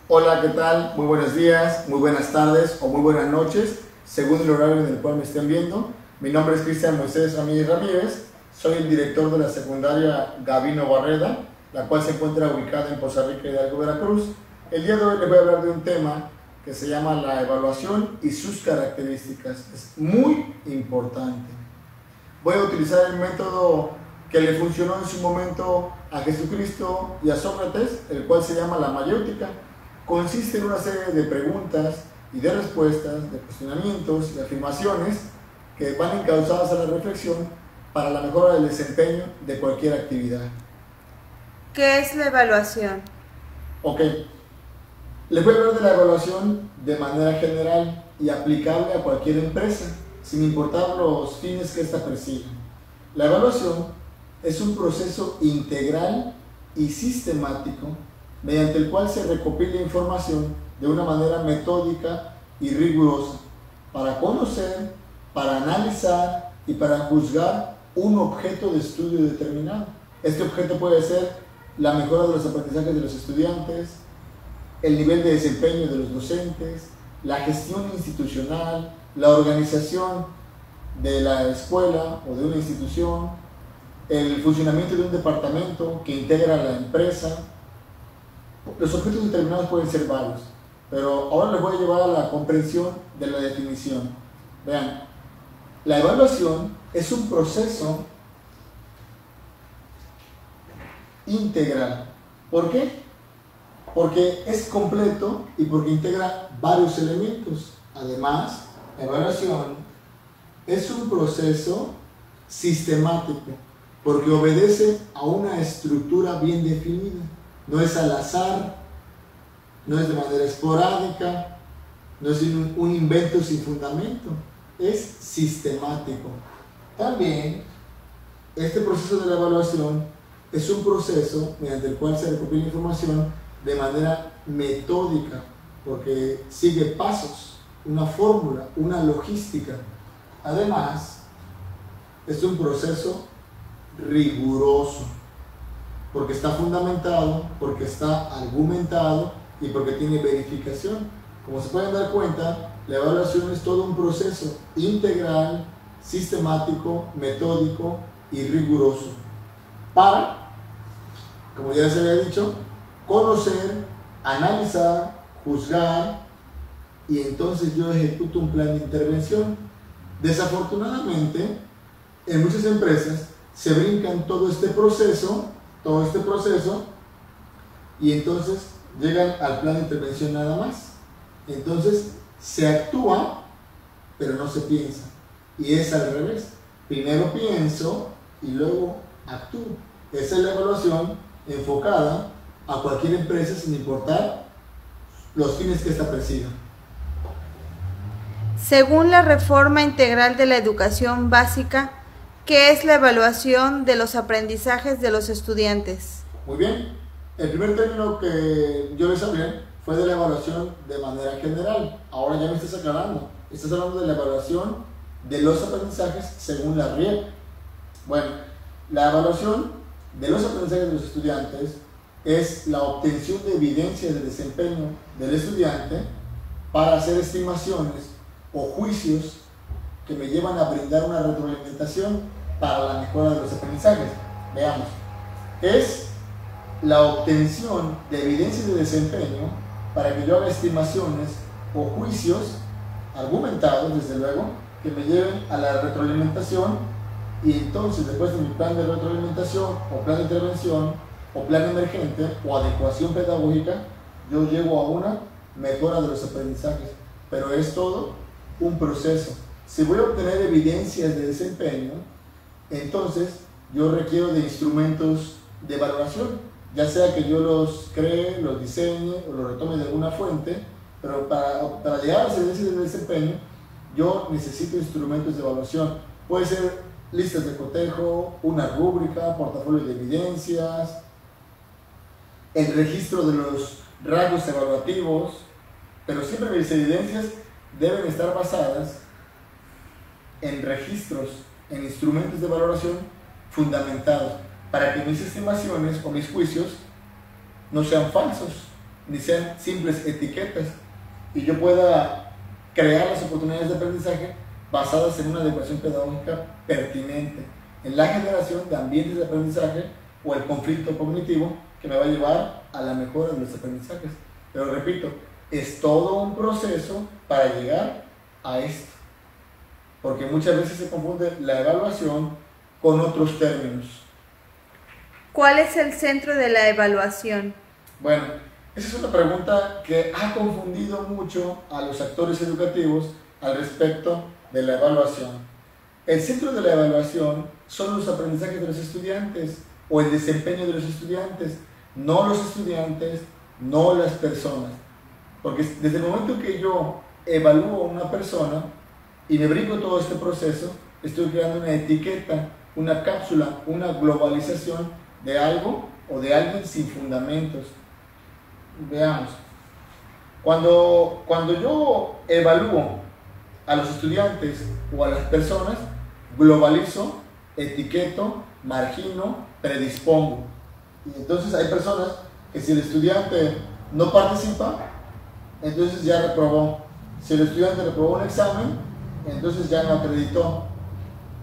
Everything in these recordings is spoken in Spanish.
Hola, ¿qué tal? Muy buenos días, muy buenas tardes o muy buenas noches, según el horario en el cual me estén viendo. Mi nombre es Cristian Moisés Ramírez, soy el director de la secundaria Gavino Barreda, la cual se encuentra ubicada en Poza Rica, Hidalgo, Veracruz. El día de hoy les voy a hablar de un tema que se llama la evaluación y sus características. Es muy importante. Voy a utilizar el método que le funcionó en su momento a Jesucristo y a Sócrates, el cual se llama la mayéutica. Consiste en una serie de preguntas y de respuestas, de cuestionamientos y afirmaciones que van encausadas a la reflexión para la mejora del desempeño de cualquier actividad. ¿Qué es la evaluación? Ok, les voy a hablar de la evaluación de manera general y aplicable a cualquier empresa, sin importar los fines que ésta persiga. La evaluación es un proceso integral y sistemático mediante el cual se recopila información de una manera metódica y rigurosa para conocer, para analizar y para juzgar un objeto de estudio determinado. Este objeto puede ser la mejora de los aprendizajes de los estudiantes, el nivel de desempeño de los docentes, la gestión institucional, la organización de la escuela o de una institución, el funcionamiento de un departamento que integra la empresa. Los objetos determinados pueden ser varios, pero ahora les voy a llevar a la comprensión de la definición. Vean, la evaluación es un proceso integral. ¿Por qué? Porque es completo y porque integra varios elementos. Además, la evaluación es un proceso sistemático porque obedece a una estructura bien definida. No es al azar, no es de manera esporádica, no es un invento sin fundamento, es sistemático. También, este proceso de la evaluación es un proceso mediante el cual se recopila información de manera metódica, porque sigue pasos, una fórmula, una logística. Además, es un proceso riguroso, porque está fundamentado, porque está argumentado y porque tiene verificación. Como se pueden dar cuenta, la evaluación es todo un proceso integral, sistemático, metódico y riguroso para, como ya les había dicho, conocer, analizar, juzgar y entonces yo ejecuto un plan de intervención. Desafortunadamente, en muchas empresas se brincan todo este proceso y entonces llegan al plan de intervención nada más. Entonces se actúa, pero no se piensa. Y es al revés. Primero pienso y luego actúo. Esa es la evaluación enfocada a cualquier empresa sin importar los fines que ésta persiga. Según la Reforma Integral de la Educación Básica, ¿qué es la evaluación de los aprendizajes de los estudiantes? Muy bien. El primer término que yo les hablé fue de la evaluación de manera general. Ahora ya me estás aclarando. Estás hablando de la evaluación de los aprendizajes según la RIEP. Bueno, la evaluación de los aprendizajes de los estudiantes es la obtención de evidencias de desempeño del estudiante para hacer estimaciones o juicios que me llevan a brindar una retroalimentación para la mejora de los aprendizajes. Veamos. Es la obtención de evidencias de desempeño para que yo haga estimaciones o juicios argumentados, desde luego, que me lleven a la retroalimentación y entonces después de mi plan de retroalimentación o plan de intervención o plan emergente o adecuación pedagógica, yo llego a una mejora de los aprendizajes. Pero es todo un proceso. Si voy a obtener evidencias de desempeño, entonces yo requiero de instrumentos de valoración, ya sea que yo los cree, los diseñe o los retome de alguna fuente, pero para llegar a las evidencias de desempeño, yo necesito instrumentos de evaluación. Puede ser listas de cotejo, una rúbrica, portafolio de evidencias, el registro de los rasgos evaluativos, pero siempre mis evidencias deben estar basadas en registros, en instrumentos de valoración fundamentados, para que mis estimaciones o mis juicios no sean falsos. ni sean simples etiquetas, y yo pueda crear las oportunidades de aprendizaje basadas en una adecuación pedagógica pertinente, en la generación de ambientes de aprendizaje o el conflicto cognitivo que me va a llevar a la mejora de los aprendizajes. Pero repito, es todo un proceso para llegar a esto, porque muchas veces se confunde la evaluación con otros términos. ¿Cuál es el centro de la evaluación? Bueno, esa es una pregunta que ha confundido mucho a los actores educativos al respecto de la evaluación. El centro de la evaluación son los aprendizajes de los estudiantes o el desempeño de los estudiantes, no los estudiantes, no las personas. Porque desde el momento que yo evalúo a una persona y me brinco todo este proceso, estoy creando una etiqueta, una cápsula, una globalización de algo o de alguien sin fundamentos. Veamos, cuando yo evalúo a los estudiantes o a las personas, globalizo, etiqueto, margino, predispongo. Y entonces hay personas que si el estudiante no participa, entonces ya reprobó. Si el estudiante reprobó un examen, entonces ya no acreditó.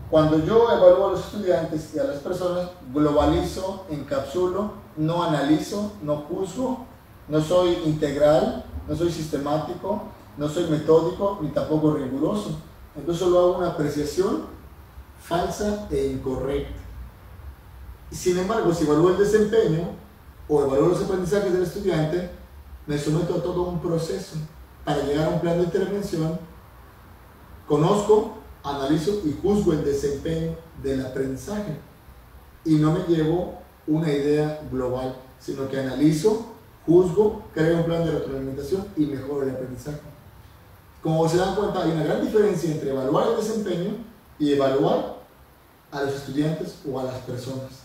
Cuando yo evalúo a los estudiantes y a las personas, globalizo, encapsulo, no analizo, no juzgo, no soy integral, no soy sistemático, no soy metódico ni tampoco riguroso. Entonces solo hago una apreciación falsa e incorrecta. Sin embargo, si evalúo el desempeño o evalúo los aprendizajes del estudiante, me someto a todo un proceso para llegar a un plan de intervención. Conozco, analizo y juzgo el desempeño del aprendizaje y no me llevo una idea global, sino que analizo, juzgo, creo un plan de retroalimentación y mejoro el aprendizaje. Como se dan cuenta, hay una gran diferencia entre evaluar el desempeño y evaluar a los estudiantes o a las personas.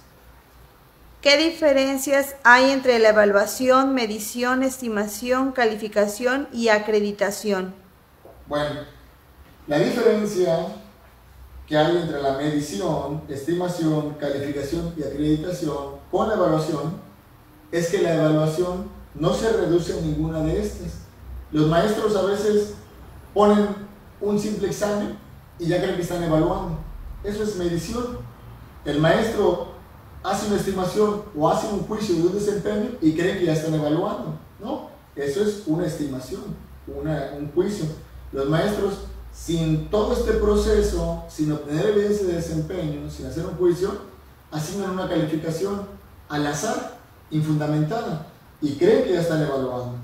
¿Qué diferencias hay entre la evaluación, medición, estimación, calificación y acreditación? Bueno, la diferencia que hay entre la medición, estimación, calificación y acreditación con la evaluación es que la evaluación no se reduce a ninguna de estas. Los maestros a veces ponen un simple examen y ya creen que están evaluando. Eso es medición. El maestro hace una estimación o hace un juicio de un desempeño y creen que ya están evaluando. No, eso es una estimación, un juicio. Los maestros, sin todo este proceso, sin obtener evidencia de desempeño, sin hacer un juicio, asignan una calificación al azar, infundamentada, y creen que ya están evaluando.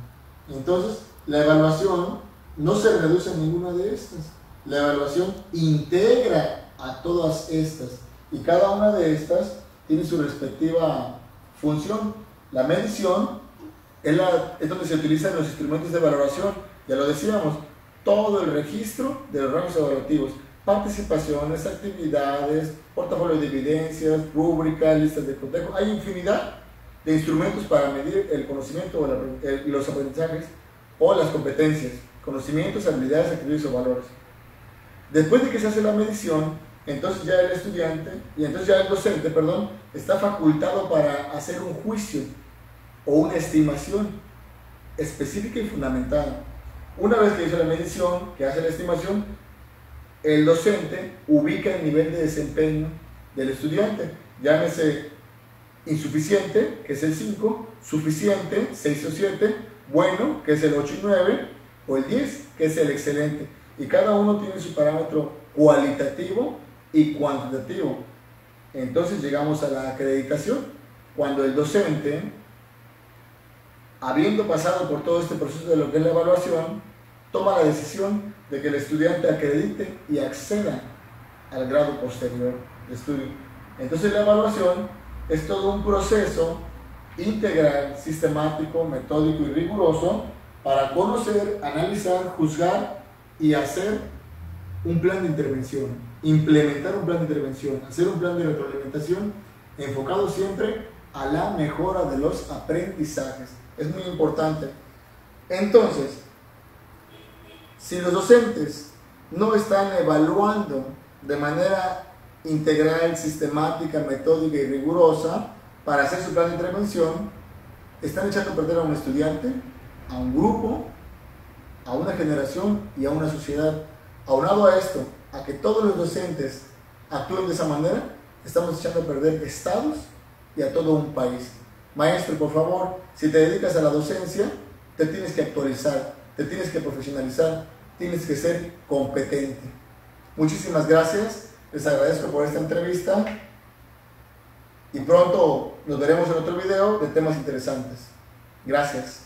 Entonces, la evaluación no se reduce a ninguna de estas. La evaluación integra a todas estas, y cada una de estas tiene su respectiva función. La medición es donde se utilizan los instrumentos de valoración, ya lo decíamos, todo el registro de los rangos evaluativos, participaciones, actividades, portafolio de evidencias, rúbricas, listas de cotejo. Hay infinidad de instrumentos para medir el conocimiento o los aprendizajes o las competencias, conocimientos, habilidades, actitudes o valores. Después de que se hace la medición, entonces ya el estudiante, y entonces ya el docente, perdón, está facultado para hacer un juicio o una estimación específica y fundamentada. Una vez que hizo la medición, que hace la estimación, el docente ubica el nivel de desempeño del estudiante. Llámese insuficiente, que es el 5, suficiente, 6 o 7, bueno, que es el 8 y 9, o el 10, que es el excelente. Y cada uno tiene su parámetro cualitativo y cuantitativo. Entonces llegamos a la acreditación, cuando el docente, habiendo pasado por todo este proceso de lo que es la evaluación, toma la decisión de que el estudiante acredite y acceda al grado posterior de estudio. Entonces la evaluación es todo un proceso integral, sistemático, metódico y riguroso para conocer, analizar, juzgar y hacer un plan de intervención, implementar un plan de intervención, hacer un plan de retroalimentación enfocado siempre a la mejora de los aprendizajes. Es muy importante. Entonces, si los docentes no están evaluando de manera integral, sistemática, metódica y rigurosa para hacer su plan de intervención, están echando a perder a un estudiante, a un grupo, a una generación y a una sociedad. Aunado a esto, a que todos los docentes actúen de esa manera, estamos echando a perder estados y a todo un país. Maestro, por favor, si te dedicas a la docencia, te tienes que actualizar, te tienes que profesionalizar, tienes que ser competente. Muchísimas gracias, les agradezco por esta entrevista y pronto nos veremos en otro video de temas interesantes. Gracias.